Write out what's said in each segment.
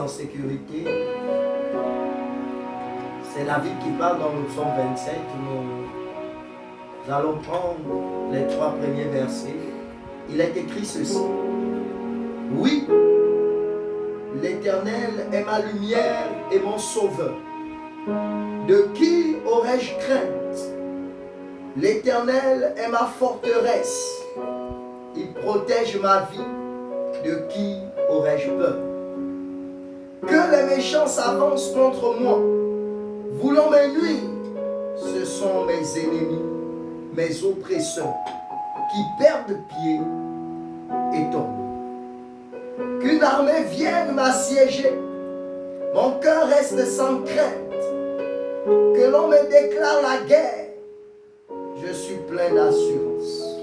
Sécurité, c'est la Bible qui parle dans le psaume 27. Nous allons prendre les 3 premiers versets. Il est écrit ceci: oui, l'Éternel est ma lumière et mon sauveur. De qui aurais-je crainte? L'Éternel est ma forteresse. Il protège ma vie. De qui aurais-je peur? Que les méchants s'avancent contre moi, voulant me nuire. Ce sont mes ennemis, mes oppresseurs, qui perdent pied et tombent. Qu'une armée vienne m'assiéger, mon cœur reste sans crainte. Que l'on me déclare la guerre, je suis plein d'assurance.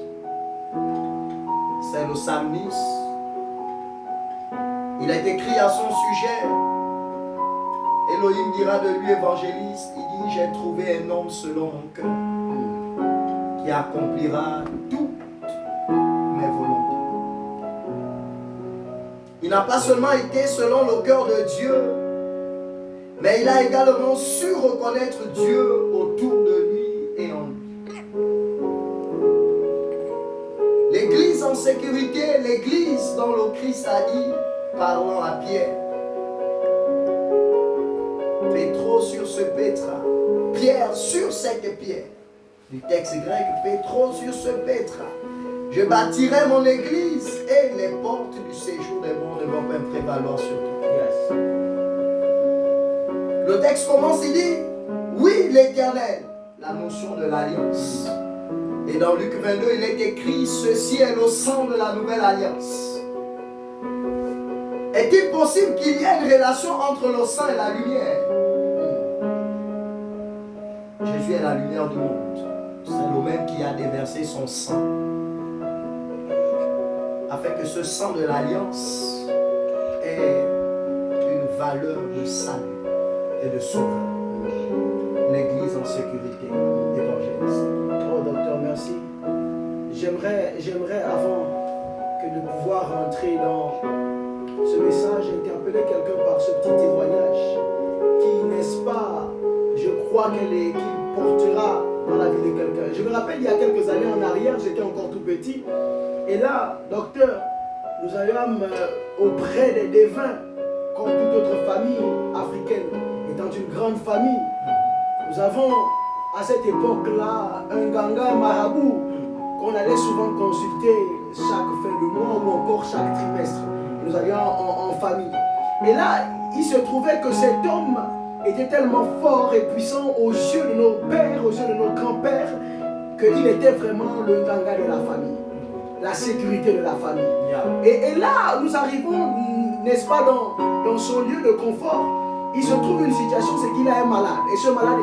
C'est le psalmiste. Il est écrit à son sujet. Elohim dira de lui, évangéliste, il dit: j'ai trouvé un homme selon mon cœur qui accomplira toutes mes volontés. Il n'a pas seulement été selon le cœur de Dieu, mais il a également su reconnaître Dieu autour de lui et en lui. L'église en sécurité, l'église dont le Christ a dit, parlant à Pierre: Pétro sur ce pétra, Pierre sur cette pierre. Du texte grec, Pétro sur ce pétra. Je bâtirai mon église et les portes du séjour des morts ne vont pas prévaloir sur toi. Yes. Le texte commence, il dit: oui, l'Éternel, la notion de l'alliance. Et dans Luc 22, il est écrit: ceci est le sang de la nouvelle alliance. Est-il possible qu'il y ait une relation entre le sang et la lumière? Jésus est la lumière du monde. C'est le même qui a déversé son sang, afin que ce sang de l'alliance ait une valeur de salut et de sauveur. L'église en sécurité, évangéliste. Oh docteur, merci. J'aimerais avant que de pouvoir rentrer dans ce message, interpeller quelqu'un par ce petit témoignage qui, n'est-ce pas, je crois qu'il portera dans la vie de quelqu'un. Je me rappelle, il y a quelques années en arrière, j'étais encore tout petit, et là, docteur, nous allions auprès des devins, comme toute autre famille africaine, étant une grande famille. Nous avons, à cette époque-là, un ganga marabout qu'on allait souvent consulter chaque fin de mois ou encore chaque trimestre. Nous allions en famille. Et là, il se trouvait que cet homme était tellement fort et puissant aux yeux de nos pères, aux yeux de nos grands-pères, qu'il était vraiment le ganga de la famille. la sécurité de la famille. Et là, nous arrivons, n'est-ce pas, dans son lieu de confort. Il se trouve une situation, c'est qu'il a un malade. Et ce malade,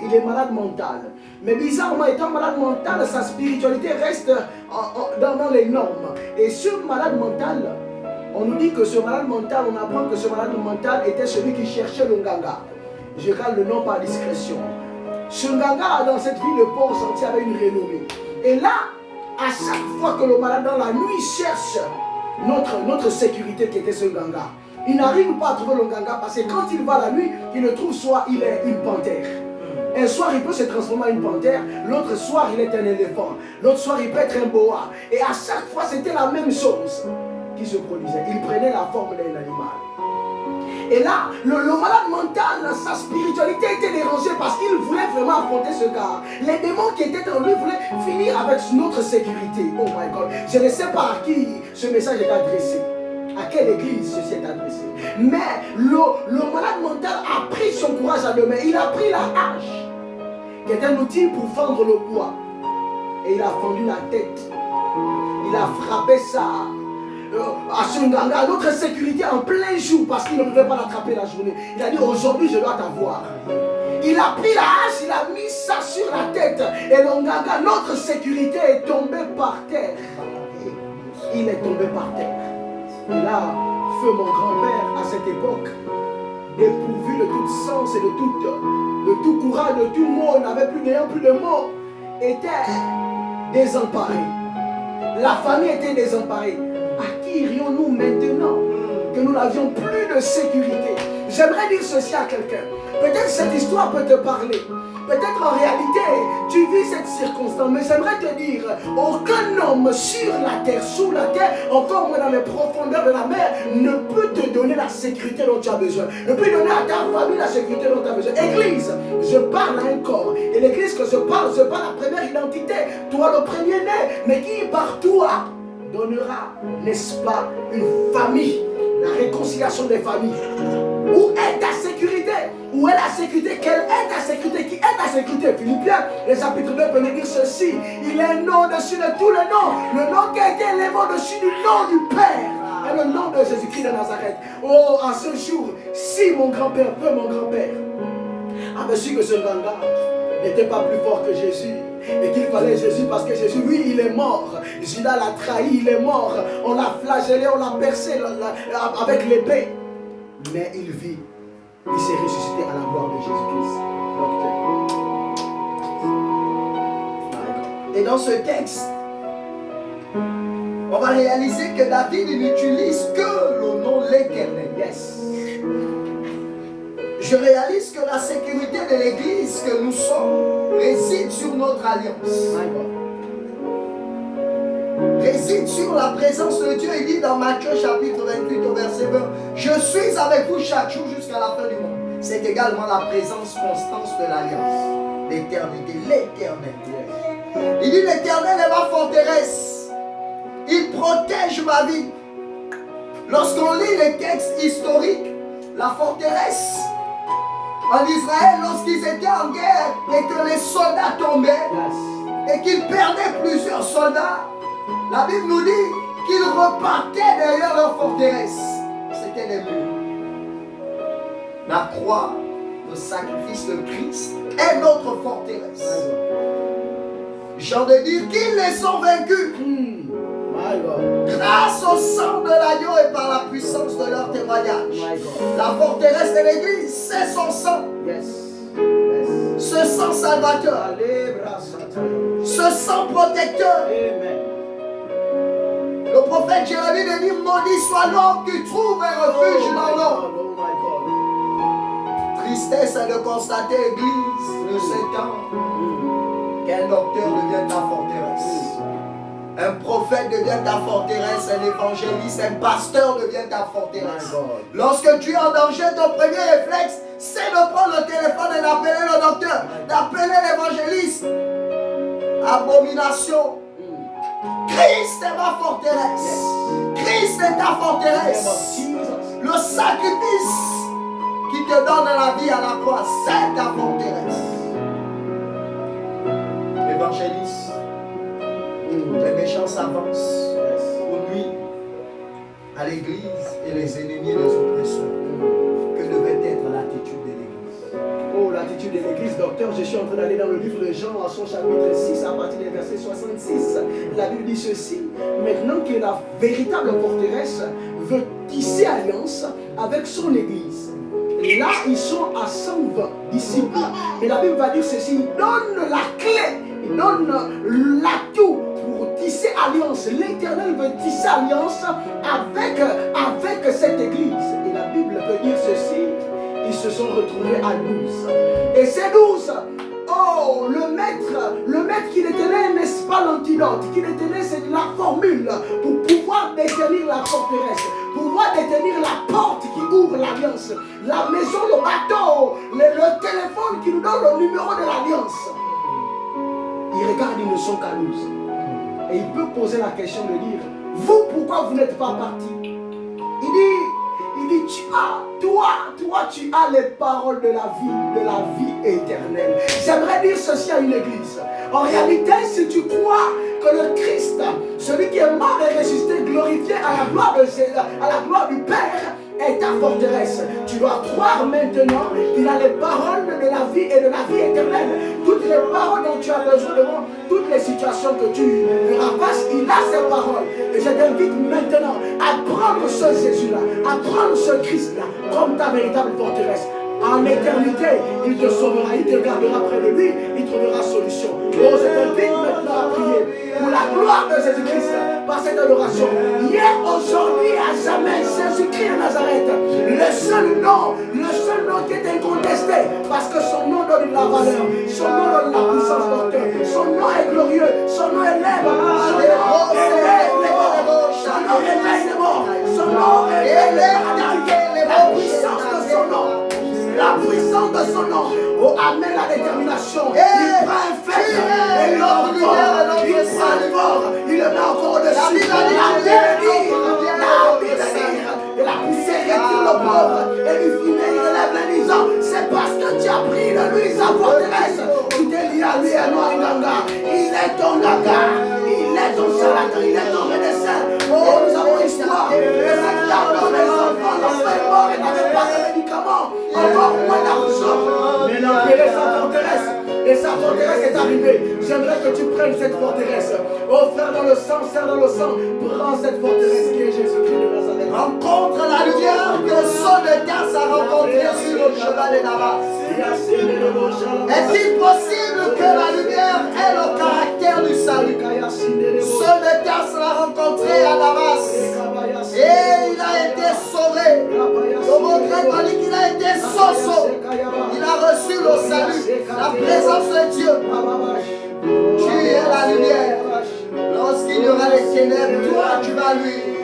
il est malade mental. Mais bizarrement, étant malade mental, sa spiritualité reste dans les normes. Et ce malade mental, on nous dit que ce malade mental, on apprend que ce malade mental était celui qui cherchait le nganga. Je garde le nom par discrétion. Ce nganga, dans cette ville de Port-Gentil, avait une renommée. Et là, à chaque fois que le malade dans la nuit cherche notre sécurité qui était ce nganga, il n'arrive pas à trouver le nganga parce que quand il va la nuit, il le trouve soit il est une panthère. Un soir, il peut se transformer en une panthère. L'autre soir, il est un éléphant. L'autre soir, il peut être un boa. Et à chaque fois, c'était la même chose qui se produisait. Il prenait la forme d'un animal. Et là, le malade mental, sa spiritualité était dérangée parce qu'il voulait vraiment affronter ce gars. Les démons qui étaient en lui voulaient finir avec notre sécurité. Oh my God. Je ne sais pas à qui ce message est adressé. À quelle église ceci est adressé. Mais le malade mental a pris son courage à deux mains. Il a pris la hache, qui est un outil pour fendre le bois. Et il a fendu la tête. Il a frappé ça à ce nganga, à notre sécurité en plein jour, parce qu'il ne pouvait pas l'attraper la journée. Il a dit, aujourd'hui je dois t'avoir. Il a pris la hache, il a mis ça sur la tête. Et le nganga, notre sécurité, est tombée par terre. Il est tombé par terre. Et là, feu mon grand-père, à cette époque, dépourvu de tout sens et de tout courage, de tout mot, n'ayant plus de mots, était désemparé. La famille était désemparée. À qui irions-nous maintenant que nous n'avions plus de sécurité? J'aimerais dire ceci à quelqu'un. Peut-être cette histoire peut te parler. Peut-être en réalité, tu vis cette circonstance. Mais j'aimerais te dire, aucun homme sur la terre, sous la terre, encore moins dans les profondeurs de la mer, ne peut te donner la sécurité dont tu as besoin. Ne peut donner à ta famille la sécurité dont tu as besoin. Église, je parle à un corps. Et l'église que je parle la première identité. Toi le premier-né, mais qui par toi donnera, n'est-ce pas, une famille, la réconciliation des familles. Où est ta sécurité? Où est la sécurité? Quelle est ta sécurité? Qui est ta sécurité? Philippiens, le chapitre 2 peut nous dire ceci. Il est un nom au-dessus de tous les noms. Le nom qui a été élevé au-dessus du nom du Père. Et le nom de Jésus-Christ de Nazareth. Oh, en ce jour, si mon grand-père, mon grand-père, avait su que ce nganga n'était pas plus fort que Jésus, et qu'il fallait Jésus parce que Jésus, oui, il est mort. Judas l'a trahi, il est mort. On l'a flagellé, on l'a percé avec l'épée. Mais il vit. Il s'est ressuscité à la gloire de Jésus-Christ. Et dans ce texte, on va réaliser que David n'utilise que le nom l'Éternel. Yes. Je réalise que la sécurité de l'église que nous sommes réside sur notre alliance. Réside sur la présence de Dieu. Il dit dans Matthieu chapitre 28 au verset 20, je suis avec vous chaque jour jusqu'à la fin du monde. C'est également la présence constante de l'alliance. L'éternité, l'éternel. Il dit l'éternel est ma forteresse. Il protège ma vie. Lorsqu'on lit les textes historiques, la forteresse en Israël, lorsqu'ils étaient en guerre et que les soldats tombaient et qu'ils perdaient plusieurs soldats, la Bible nous dit qu'ils repartaient derrière leur forteresse. C'était des murs. La croix, le sacrifice de Christ est notre forteresse. Jean de dire qu'ils les ont vaincus. Grâce au sang de l'agneau et par la puissance de leur témoignage. La forteresse de l'église, c'est son sang. Ce sang salvateur. Ce sang protecteur. Le prophète Jérémie nous dit, maudit soit l'homme qui trouve un refuge dans l'eau. Tristesse est de constater, église, de ces temps, qu'un docteur devient ta forteresse. Un prophète devient ta forteresse, un évangéliste, un pasteur devient ta forteresse. Lorsque tu es en danger, ton premier réflexe, c'est de prendre le téléphone et d'appeler le docteur, d'appeler l'évangéliste. Abomination. Christ est ma forteresse. Christ est ta forteresse. Le sacrifice qui te donne la vie à la croix, c'est ta forteresse. Évangéliste. Les méchants s'avancent pour nuire à l'église et les ennemis et les oppresseurs. Que devait être l'attitude de l'église? Oh, l'attitude de l'église, docteur, je suis en train d'aller dans le livre de Jean, à son chapitre 6, à partir du verset 66. La Bible dit ceci: maintenant que la véritable forteresse veut tisser alliance avec son église. Là, ils sont à 120 disciples. Et la Bible va dire ceci: il donne la clé, il donne l'atout pour tisser alliance. L'Éternel veut tisser alliance avec cette église. Et la Bible peut dire ceci: ils se sont retrouvés à 12. Et ces 12, oh, le maître qui les tenait, n'est-ce pas l'antidote? Qui les tenait, c'est la formule pour pouvoir détenir la forteresse, pouvoir détenir la porte qui ouvre l'alliance, la maison, le bateau, le téléphone qui nous donne le numéro de l'alliance. Il regarde, ils ne sont qu'à 12. Et il peut poser la question de dire: vous, pourquoi vous n'êtes pas partis? Il dit, toi, tu as les paroles de la vie éternelle. J'aimerais dire ceci à une église. En réalité, si tu crois que le Christ, celui qui est mort et ressuscité, glorifié à la gloire du Père, est ta forteresse, tu dois croire maintenant qu'il a les paroles de la vie et de la vie éternelle. Toutes les paroles dont tu as besoin devant toutes les situations que tu feras face, il a ces paroles. Et je t'invite maintenant à prendre ce Jésus-là, à prendre ce Christ-là comme ta véritable forteresse. En éternité, il te sauvera, il te gardera près de lui, il trouvera solution. Oh, je t'invite maintenant à prier pour la gloire de Jésus-Christ par cette adoration. Hier, aujourd'hui, à jamais, Jésus-Christ de Nazareth, le seul nom qui est incontesté, parce que son nom donne la valeur, son nom donne la puissance docteur, son nom est glorieux, son nom élève, son nom élève les morts, son nom éveille les morts, son nom élève les malades, la puissance de son nom. La puissance de son nom. Oh, amène la détermination. Il prend un fait et l'homme fort. Il prend le fort. Il le met encore au-dessus. La Bible dit. Et la poussière retire le pauvre. Et lui finit, il relève les lisants. C'est parce que tu as pris de lui sa forteresse. Tu t'es lié à lui et non à Ganga. Il est ton Ganga. Il est ton charlatan. Il est ton médecin. Oh, nous avons histoire. Et cette dame dans les enfants, l'enfant est mort et n'avait pas de médicaments. Encore moins d'argent. Mais l'empêcher sa forteresse. Et sa forteresse est arrivée. J'aimerais que tu prennes cette forteresse. Oh frère dans le sang, sœur dans le sang, prends cette forteresse qui est Jésus-Christ de Nazareth. Rencontre la lumière que son de Tarse a rencontré sur le cheval de Damas. Est-il possible que la lumière ait le caractère du salut? Son de Tarse l'a rencontré à Damas. Et il a été sauvé. Le mot grec dit qu'il a été sauvé. Il a reçu le salut, la présence de Dieu. Tu es la lumière. Lorsqu'il y aura les ténèbres, toi tu vas lui